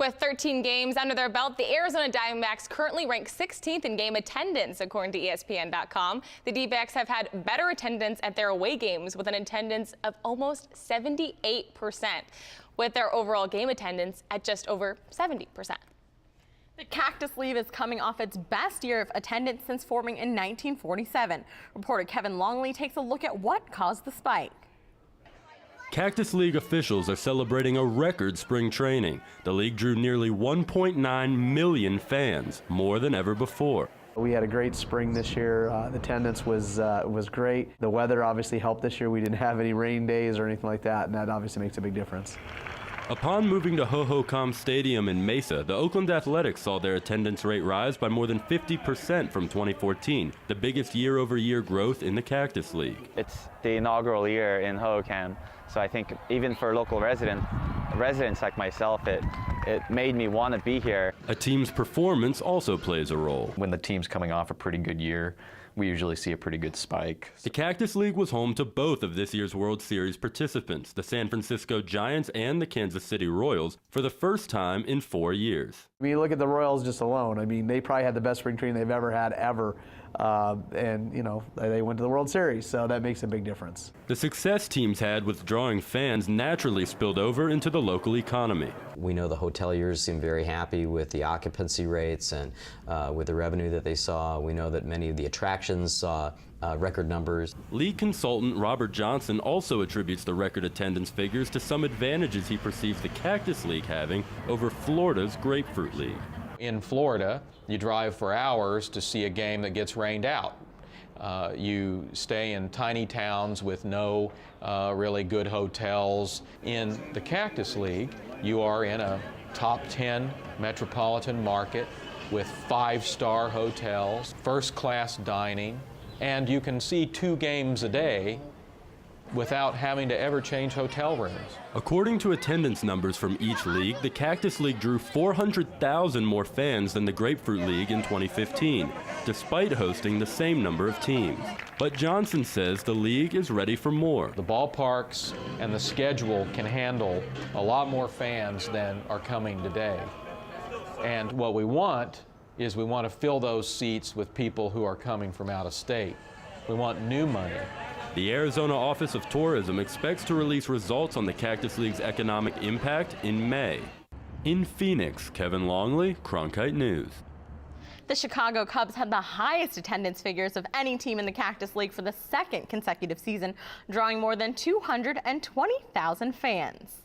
With 13 games under their belt, the Arizona Diamondbacks currently rank 16th in game attendance, according to ESPN.com. The D-backs have had better attendance at their away games with an attendance of almost 78%, with their overall game attendance at just over 70%. The Cactus League is coming off its best year of attendance since forming in 1947. Reporter Kevin Longley takes a look at what caused the spike. Cactus League officials are celebrating a record spring training. The league drew nearly 1.9 million fans, more than ever before. We had a great spring this year. The attendance was great. The weather obviously helped this year. We didn't have any rain days or anything like that, and that obviously makes a big difference. Upon moving to Ho-Ho-Com Stadium in Mesa, the Oakland Athletics saw their attendance rate rise by more than 50% from 2014, the biggest year-over-year growth in the Cactus League. It's the inaugural year in Ho-Ho-Com, so I think even for local residents like myself, it made me want to be here. A team's performance also plays a role. When the team's coming off a pretty good year, we usually see a pretty good spike. The Cactus League was home to both of this year's World Series participants, the San Francisco Giants and the Kansas City Royals, for the first time in 4 years. I mean, look at the Royals just alone. I mean, they probably had the best spring training they've ever had, and, you know, they went to the World Series, so that makes a big difference. The success teams had with drawing fans naturally spilled over into the local economy. We know the hoteliers seem very happy with the occupancy rates and with the revenue that they saw. We know that many of the attractions saw record numbers. League consultant Robert Johnson also attributes the record attendance figures to some advantages he perceives the Cactus League having over Florida's Grapefruit League. In Florida, you drive for hours to see a game that gets rained out. You stay in tiny towns with no really good hotels. In the Cactus League, you are in a top 10 metropolitan market with 5-star hotels, first-class dining, and you can see 2 games a day without having to ever change hotel rooms. According to attendance numbers from each league, the Cactus League drew 400,000 more fans than the Grapefruit League in 2015, despite hosting the same number of teams. But Johnson says the league is ready for more. The ballparks and the schedule can handle a lot more fans than are coming today. And what we want is we want to fill those seats with people who are coming from out of state. We want new money. The Arizona Office of Tourism expects to release results on the Cactus League's economic impact in May. In Phoenix, Kevin Longley, Cronkite News. The Chicago Cubs had the highest attendance figures of any team in the Cactus League for the second consecutive season, drawing more than 220,000 fans.